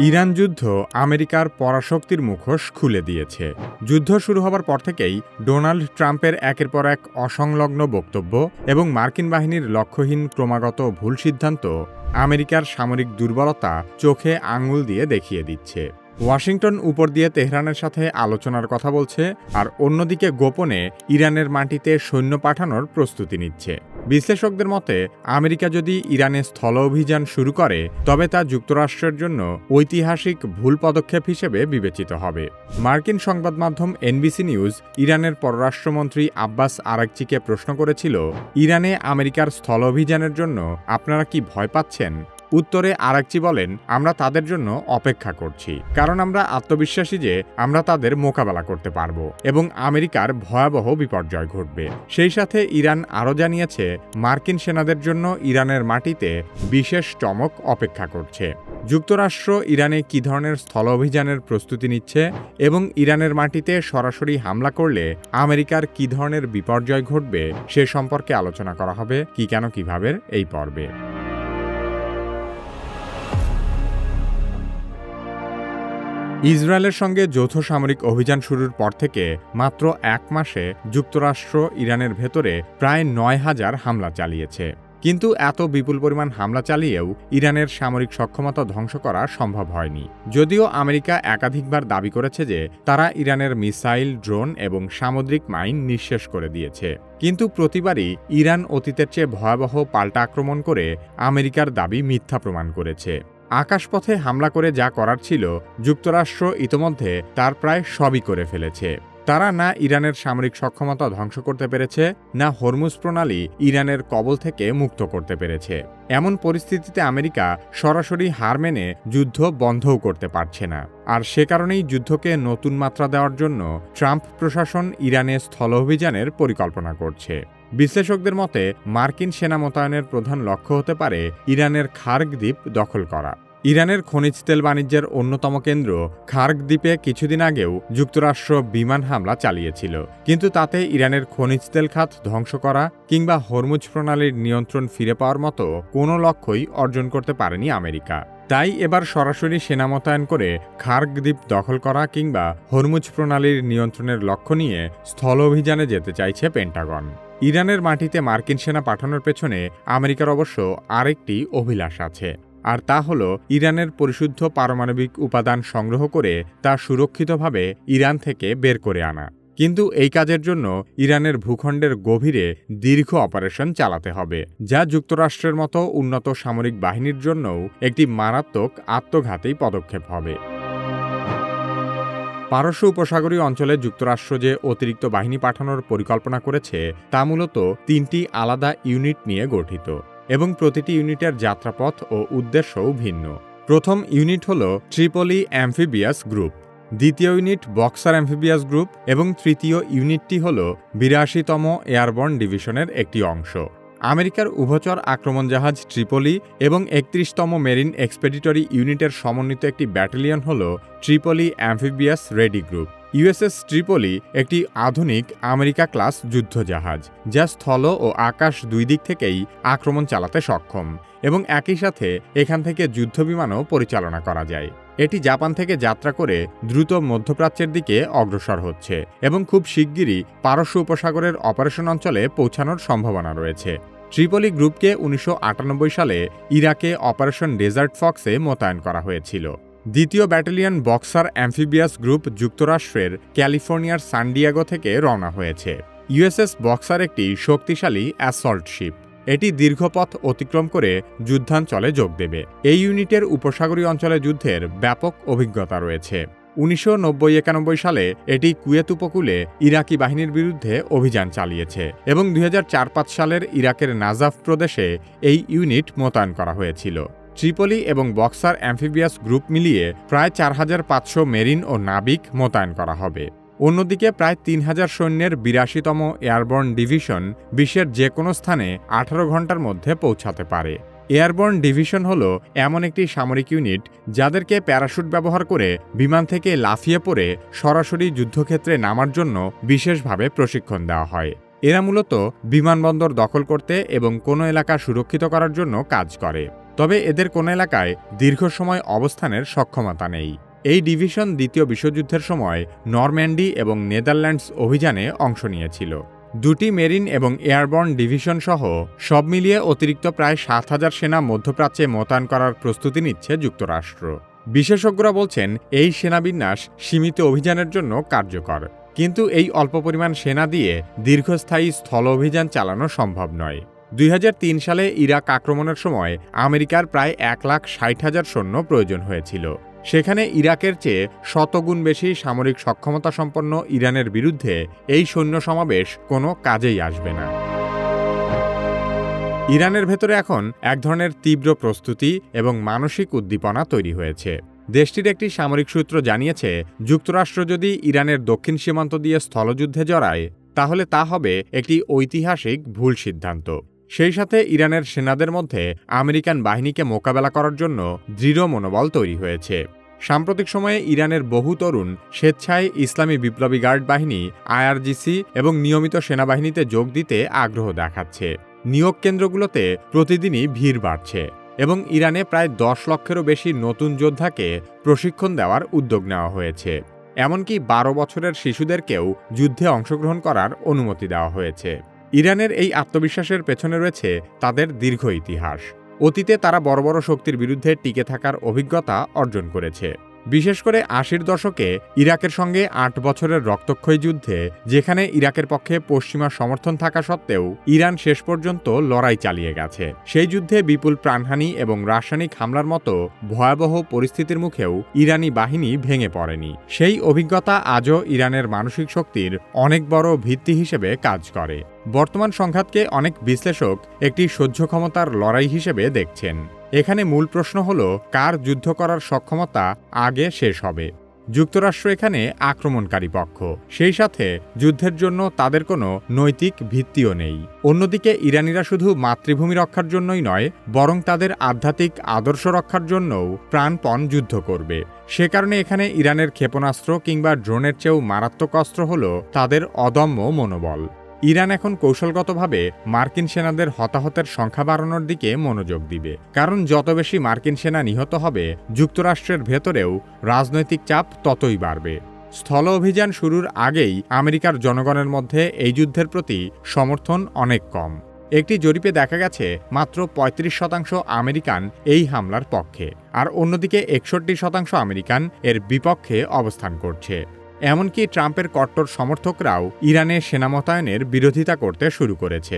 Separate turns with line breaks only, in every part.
Iran যুদ্ধ আমেরিকার পরাশক্তির মুখোশ খুলে দিয়েছে। যুদ্ধ শুরু হবার পর থেকেই ডোনাল্ড ট্রাম্পের একের পর এক অসংলগ্ন বক্তব্য এবং মার্কিন বাহিনীর লক্ষ্যহীন ক্রমাগত ভুল সিদ্ধান্ত আমেরিকার সামরিক দুর্বলতা চোখে আঙুল দিয়ে দেখিয়ে দিচ্ছে। ওয়াশিংটন উপর দিয়ে তেহরানের সাথে আলোচনার কথা বলছে, আর অন্যদিকে গোপনে ইরানের মাটিতে সৈন্য পাঠানোর প্রস্তুতি নিচ্ছে। বিশ্লেষকদের মতে, আমেরিকা যদি ইরানে স্থল অভিযান শুরু করে তবে তা যুক্তরাষ্ট্রের জন্য ঐতিহাসিক ভুল পদক্ষেপ হিসেবে বিবেচিত হবে। মার্কিন সংবাদ মাধ্যম এনবিসি নিউজ ইরানের পররাষ্ট্রমন্ত্রী আব্বাস আরাগচিকে প্রশ্ন করেছিল, ইরানে আমেরিকার স্থল অভিযানের জন্য আপনারা কি ভয় পাচ্ছেন? উত্তরে আরাগচি বলেন, আমরা তাদের জন্য অপেক্ষা করছি, কারণ আমরা আত্মবিশ্বাসী যে আমরা তাদের মোকাবেলা করতে পারব এবং আমেরিকার ভয়াবহ বিপর্যয় ঘটবে। সেই সাথে ইরান আরও জানিয়েছে, মার্কিন সেনাদের জন্য ইরানের মাটিতে বিশেষ চমক অপেক্ষা করছে। যুক্তরাষ্ট্র ইরানে কী ধরনের স্থল অভিযানের প্রস্তুতি নিচ্ছে এবং ইরানের মাটিতে সরাসরি হামলা করলে আমেরিকার কী ধরনের বিপর্যয় ঘটবে সে সম্পর্কে আলোচনা করা হবে কি কেন কিভাবে এই পর্বে। ইসরায়েলের সঙ্গে যৌথ সামরিক অভিযান শুরুর পর থেকে মাত্র এক মাসে যুক্তরাষ্ট্র ইরানের ভেতরে প্রায় ৯,০০০ হামলা চালিয়েছে। কিন্তু এত বিপুল পরিমাণ হামলা চালিয়েও ইরানের সামরিক সক্ষমতা ধ্বংস করা সম্ভব হয়নি। যদিও আমেরিকা একাধিকবার দাবি করেছে যে তারা ইরানের মিসাইল, ড্রোন এবং সামুদ্রিক মাইন নিঃশেষ করে দিয়েছে, কিন্তু প্রতিবারই ইরান অতীতের চেয়ে ভয়াবহ পাল্টা আক্রমণ করে আমেরিকার দাবি মিথ্যা প্রমাণ করেছে। আকাশপথে হামলা করে যা করার ছিল যুক্তরাষ্ট্র ইতোমধ্যে তার প্রায় সবই করে ফেলেছে। তারা না ইরানের সামরিক সক্ষমতা ধ্বংস করতে পেরেছে, না হরমুজ প্রণালী ইরানের কবল থেকে মুক্ত করতে পেরেছে। এমন পরিস্থিতিতে আমেরিকা সরাসরি হার মেনে যুদ্ধ বন্ধও করতে পারছে না। আর সে কারণেই যুদ্ধকে নতুন মাত্রা দেওয়ার জন্য ট্রাম্প প্রশাসন ইরানে স্থল অভিযানের পরিকল্পনা করছে। বিশ্লেষকদের মতে, মার্কিন সেনা মোতায়েনের প্রধান লক্ষ্য হতে পারে ইরানের খার্গ দ্বীপ দখল করা। ইরানের খনিজ তেল বাণিজ্যের অন্যতম কেন্দ্র খার্গ দ্বীপে কিছুদিন আগেও যুক্তরাষ্ট্র বিমান হামলা চালিয়েছিল, কিন্তু তাতে ইরানের খনিজ তেল খাত ধ্বংস করা কিংবা হরমুজ প্রণালীর নিয়ন্ত্রণ ফিরে পাওয়ার মতো কোনো লক্ষ্যই অর্জন করতে পারেনি আমেরিকা। তাই এবার সরাসরি সেনা মোতায়েন করে খার্গ দ্বীপ দখল করা কিংবা হরমুজ প্রণালীর নিয়ন্ত্রণের লক্ষ্য নিয়ে স্থল অভিযানে যেতে চাইছে পেন্টাগন। ইরানের মাটিতে মার্কিন সেনা পাঠানোর পেছনে আমেরিকার অবশ্য আরেকটি অভিলাষ আছে, আর তা হল ইরানের পরিশুদ্ধ পারমাণবিক উপাদান সংগ্রহ করে তা সুরক্ষিতভাবে ইরান থেকে বের করে আনা। কিন্তু এই কাজের জন্য ইরানের ভূখণ্ডের গভীরে দীর্ঘ অপারেশন চালাতে হবে, যা যুক্তরাষ্ট্রের মতো উন্নত সামরিক বাহিনীর জন্যও একটি মারাত্মক আত্মঘাতী পদক্ষেপ হবে। পারস্য উপসাগরীয় অঞ্চলে যুক্তরাষ্ট্র যে অতিরিক্ত বাহিনী পাঠানোর পরিকল্পনা করেছে তা মূলত ৩টি আলাদা ইউনিট নিয়ে গঠিত এবং প্রতিটি ইউনিটের যাত্রাপথ ও উদ্দেশ্যও ভিন্ন। প্রথম ইউনিট হল ট্রিপলি অ্যাম্ফিবিয়াস গ্রুপ, দ্বিতীয় ইউনিট বক্সার অ্যাম্ফিবিয়াস গ্রুপ এবং তৃতীয় ইউনিটটি হল ৮২তম এয়ারবর্ন ডিভিশনের একটি অংশ। আমেরিকার উভচর আক্রমণ জাহাজ ট্রিপলি এবং ৩১তম মেরিন এক্সপেডিটরি ইউনিটের সমন্বিত একটি ব্যাটালিয়ন হল Tripoli amphibious ready group. USS Tripoli একটি আধুনিক আমেরিকা ক্লাস যুদ্ধজাহাজ, যা স্থল ও আকাশ দুই দিক থেকেই আক্রমণ চালাতে সক্ষম এবং একই সাথে এখান থেকে যুদ্ধবিমানও পরিচালনা করা যায়। এটি জাপান থেকে যাত্রা করে দ্রুত মধ্যপ্রাচ্যের দিকে অগ্রসর হচ্ছে এবং খুব শিগগিরই পারস্য উপসাগরের অপারেশন অঞ্চলে পৌঁছানোর সম্ভাবনা রয়েছে। ট্রিপলি গ্রুপকে ১৯৯৮ সালে ইরাকে অপারেশন ডেজার্ট ফক্সে মোতায়েন করা হয়েছিল। দ্বিতীয় ব্যাটালিয়ন বক্সার অ্যাম্ফিবিয়াস গ্রুপ যুক্তরাষ্ট্রের ক্যালিফোর্নিয়ার সান ডিয়েগো থেকে রওনা হয়েছে। ইউএসএস বক্সার একটি শক্তিশালী অ্যাসল্ট শিপ। এটি দীর্ঘপথ অতিক্রম করে যুদ্ধাঞ্চলে যোগ দেবে। এই ইউনিটের উপসাগরীয় অঞ্চলে যুদ্ধের ব্যাপক অভিজ্ঞতা রয়েছে। ১৯৯০-৯১ সালে এটি কুয়েত উপকূলে ইরাকি বাহিনীর বিরুদ্ধে অভিযান চালিয়েছে এবং ২০০৪-৫ সালের ইরাকের নাজাফ প্রদেশে এই ইউনিট মোতায়েন করা হয়েছিল। ট্রিপলি এবং বক্সার অ্যাম্ফিবিয়াস গ্রুপ মিলিয়ে প্রায় ৪৫০০ মেরিন ও নাবিক মোতায়েন করা হবে। অন্যদিকে প্রায় ৩,০০০ সৈন্যের ৮২তম এয়ারবর্ন ডিভিশন বিশ্বের যে কোনো স্থানে ১৮ ঘন্টার মধ্যে পৌঁছাতে পারে। এয়ারবর্ন ডিভিশন হল এমন একটি সামরিক ইউনিট যাদেরকে প্যারাশুট ব্যবহার করে বিমান থেকে লাফিয়ে পড়ে সরাসরি যুদ্ধক্ষেত্রে নামার জন্য বিশেষভাবে প্রশিক্ষণ দেওয়া হয়। এরা মূলত বিমানবন্দর দখল করতে এবং কোনো এলাকা সুরক্ষিত করার জন্য কাজ করে। তবে এদের কোনো এলাকায় দীর্ঘ সময় অবস্থানের সক্ষমতা নেই। এই ডিভিশন দ্বিতীয় বিশ্বযুদ্ধের সময় নরম্যান্ডি এবং নেদারল্যান্ডস অভিযানে অংশ নিয়েছিল। দুটি মেরিন এবং এয়ারবর্ন ডিভিশন সহ সব মিলিয়ে অতিরিক্ত প্রায় ৭,০০০ সেনা মধ্যপ্রাচ্যে মোতায়েন করার প্রস্তুতি নিচ্ছে যুক্তরাষ্ট্র। বিশেষজ্ঞরা বলছেন এই সেনাবিন্যাস সীমিত অভিযানের জন্য কার্যকর, কিন্তু এই অল্প পরিমাণ সেনা দিয়ে দীর্ঘস্থায়ী স্থল অভিযান চালানো সম্ভব নয়। ২০০৩ সালে ইরাক আক্রমণের সময় আমেরিকার প্রায় ১,৬০,০০০ সৈন্য প্রয়োজন হয়েছিল। সেখানে ইরাকের চেয়ে শতগুণ বেশি সামরিক সক্ষমতা সম্পন্ন ইরানের বিরুদ্ধে এই সৈন্য সমাবেশ কোনো কাজেই আসবে না। ইরানের ভেতরে এখন এক ধরনের তীব্র প্রস্তুতি এবং মানসিক উদ্দীপনা তৈরি হয়েছে। দেশটির একটি সামরিক সূত্র জানিয়েছে, যুক্তরাষ্ট্র যদি ইরানের দক্ষিণ সীমান্ত দিয়ে স্থলযুদ্ধে জড়ায়, তাহলে তা হবে একটি ঐতিহাসিক ভুল সিদ্ধান্ত। সেই সাথে ইরানের সেনাদের মধ্যে আমেরিকান বাহিনীকে মোকাবেলা করার জন্য দৃঢ় মনোবল তৈরি হয়েছে। সাম্প্রতিক সময়ে ইরানের বহু তরুণ স্বেচ্ছায় ইসলামী বিপ্লবী গার্ড বাহিনী আইআরজিসি এবং নিয়মিত সেনাবাহিনীতে যোগ দিতে আগ্রহ দেখাচ্ছে। নিয়োগ কেন্দ্রগুলোতে প্রতিদিনই ভিড় বাড়ছে এবং ইরানে প্রায় ১০ লক্ষেরও বেশি নতুন যোদ্ধাকে প্রশিক্ষণ দেওয়ার উদ্যোগ নেওয়া হয়েছে। এমনকি ১২ বছরের শিশুদেরকেও যুদ্ধে অংশগ্রহণ করার অনুমতি দেওয়া হয়েছে। ইরানের এই আত্মবিশ্বাসের পেছনে রয়েছে তাদের দীর্ঘ ইতিহাস। অতীতে তারা বড় বড় শক্তির বিরুদ্ধে টিকে থাকার অভিজ্ঞতা অর্জন করেছে। বিশেষ করে ৮০-র দশকে ইরাকের সঙ্গে ৮ বছরের রক্তক্ষয়ী যুদ্ধে, যেখানে ইরাকের পক্ষে পশ্চিমা সমর্থন থাকা সত্ত্বেও ইরান শেষ পর্যন্ত লড়াই চালিয়ে গেছে। সেই যুদ্ধে বিপুল প্রাণহানি এবং রাসায়নিক হামলার মতো ভয়াবহ পরিস্থিতির মুখেও ইরানি বাহিনী ভেঙে পড়েনি। সেই অভিজ্ঞতা আজও ইরানের মানসিক শক্তির অনেক বড় ভিত্তি হিসেবে কাজ করে। বর্তমান সংঘাতকে অনেক বিশ্লেষক একটি সহ্য ক্ষমতার লড়াই হিসেবে দেখছেন। এখানে মূল প্রশ্ন হল, কার যুদ্ধ করার সক্ষমতা আগে শেষ হবে। যুক্তরাষ্ট্র এখানে আক্রমণকারী পক্ষ, সেই সাথে যুদ্ধের জন্য তাদের কোনো নৈতিক ভিত্তিও নেই। অন্যদিকে ইরানিরা শুধু মাতৃভূমি রক্ষার জন্যই নয়, বরং তাদের আধ্যাত্মিক আদর্শ রক্ষার জন্যও প্রাণপণ যুদ্ধ করবে। সে কারণে এখানে ইরানের ক্ষেপণাস্ত্র কিংবা ড্রোনের চেয়েও মারাত্মক অস্ত্র হল তাদের অদম্য মনোবল। ইরান এখন কৌশলগতভাবে মার্কিন সেনাদের হতাহতের সংখ্যা বাড়ানোর দিকে মনোযোগ দিবে, কারণ যত বেশি মার্কিন সেনা নিহত হবে, যুক্তরাষ্ট্রের ভেতরেও রাজনৈতিক চাপ ততই বাড়বে। স্থল অভিযান শুরুর আগেই আমেরিকার জনগণের মধ্যে এই যুদ্ধের প্রতি সমর্থন অনেক কম। একটি জরিপে দেখা গেছে মাত্র ৩৫% আমেরিকান এই হামলার পক্ষে, আর অন্যদিকে ৬১% আমেরিকান এর বিপক্ষে অবস্থান করছে। এমনকি ট্রাম্পের কট্টর সমর্থকরাও ইরানে সেনা মোতায়েনের বিরোধিতা করতে শুরু করেছে।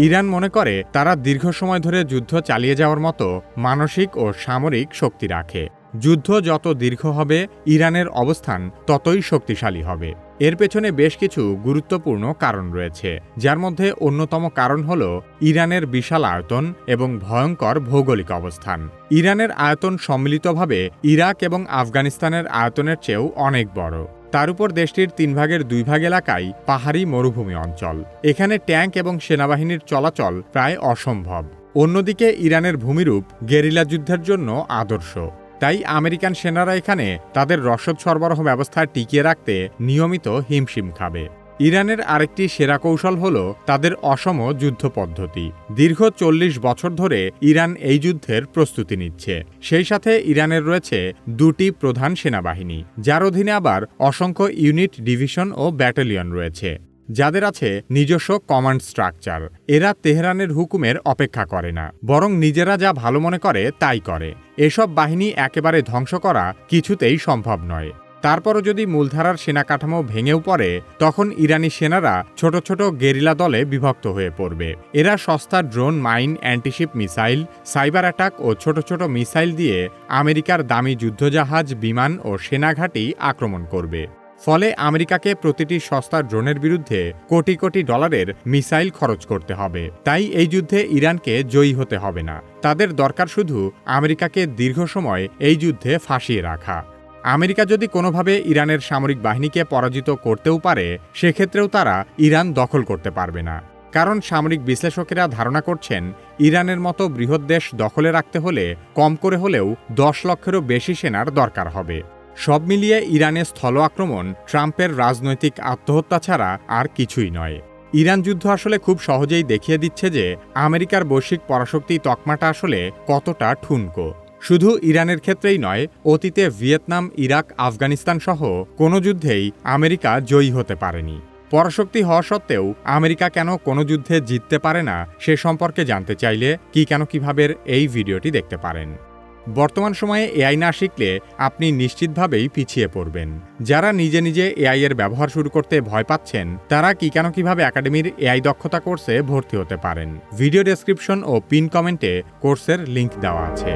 ইরান মনে করে তারা দীর্ঘ সময় ধরে যুদ্ধ চালিয়ে যাওয়ার মতো মানসিক ও সামরিক শক্তি রাখে। যুদ্ধ যত দীর্ঘ হবে, ইরানের অবস্থান ততই শক্তিশালী হবে। এর পেছনে বেশ কিছু গুরুত্বপূর্ণ কারণ রয়েছে, যার মধ্যে অন্যতম কারণ হল ইরানের বিশাল আয়তন এবং ভয়ঙ্কর ভৌগোলিক অবস্থান। ইরানের আয়তন সম্মিলিতভাবে ইরাক এবং আফগানিস্তানের আয়তনের চেয়েও অনেক বড়। তার উপর দেশটির 3 ভাগের 2 ভাগ এলাকায় পাহাড়ি মরুভূমি অঞ্চল। এখানে ট্যাঙ্ক এবং সেনাবাহিনীর চলাচল প্রায় অসম্ভব। অন্যদিকে ইরানের ভূমিরূপ গেরিলা যুদ্ধের জন্য আদর্শ। তাই আমেরিকান সেনারা এখানে তাদের রসদ সরবরাহ ব্যবস্থা টিকিয়ে রাখতে নিয়মিত হিমশিম খাবে। ইরানের আরেকটি সেরা কৌশল হল তাদের অসম যুদ্ধ পদ্ধতি। দীর্ঘ 40 বছর ধরে ইরান এই যুদ্ধের প্রস্তুতি নিচ্ছে। সেই সাথে ইরানের রয়েছে 2টি প্রধান সেনাবাহিনী, যার অধীনে আবার অসংখ্য ইউনিট, ডিভিশন ও ব্যাটালিয়ন রয়েছে, যাদের আছে নিজস্ব কমান্ড স্ট্রাকচার। এরা তেহরানের হুকুমের অপেক্ষা করে না, বরং নিজেরা যা ভালো মনে করে তাই করে। এসব বাহিনী একেবারে ধ্বংস করা কিছুতেই সম্ভব নয়। তারপরও যদি মূলধারার সেনা কাঠামো ভেঙেও পড়ে, তখন ইরানি সেনারা ছোট ছোট গেরিলা দলে বিভক্ত হয়ে পড়বে। এরা সস্তা drone, mine, antiship missile, cyber attack ও ছোট ছোট মিসাইল দিয়ে আমেরিকার দামি যুদ্ধজাহাজ, বিমান ও সেনাঘাঁটি আক্রমণ করবে। ফলে আমেরিকাকে প্রতিটি সস্তা ড্রোনের বিরুদ্ধে কোটি কোটি ডলারের মিসাইল খরচ করতে হবে। তাই এই যুদ্ধে ইরানকে জয়ী হতে হবে না, তাদের দরকার শুধু আমেরিকাকে দীর্ঘ সময় এই যুদ্ধে ফাঁসিয়ে রাখা। আমেরিকা যদি কোনোভাবে ইরানের সামরিক বাহিনীকে পরাজিত করতেও পারে, সেক্ষেত্রেও তারা ইরান দখল করতে পারবে না, কারণ সামরিক বিশ্লেষকেরা ধারণা করছেন ইরানের মতো বৃহৎ দেশ দখলে রাখতে হলে কম করে হলেও 10 লক্ষেরও বেশি সেনার দরকার হবে। সব মিলিয়ে ইরানের স্থল আক্রমণ ট্রাম্পের রাজনৈতিক আত্মহত্যা ছাড়া আর কিছুই নয়। ইরান যুদ্ধ আসলে খুব সহজেই দেখিয়ে দিচ্ছে যে আমেরিকার বৈশ্বিক পরাশক্তি তকমাটা আসলে কতটা ঠুনকো। শুধু ইরানের ক্ষেত্রেই নয়, অতীতে ভিয়েতনাম, ইরাক, আফগানিস্তান সহ কোনো যুদ্ধেই আমেরিকা জয়ী হতে পারেনি। পরাশক্তি হওয়া সত্ত্বেও আমেরিকা কেন কোনো যুদ্ধে জিততে পারে না সে সম্পর্কে জানতে চাইলে কিভাবে এই ভিডিওটি দেখতে পারেন। বর্তমান সময়ে এআই না শিখলে আপনি নিশ্চিতভাবেই পিছিয়ে পড়বেন। যারা নিজে নিজে এআই এর ব্যবহার শুরু করতে ভয় পাচ্ছেন, তারা কিভাবে একাডেমির এআই দক্ষতা কোর্সে ভর্তি হতে পারেন। ভিডিও ডেসক্রিপশন ও পিন কমেন্টে কোর্সের লিংক দেওয়া আছে।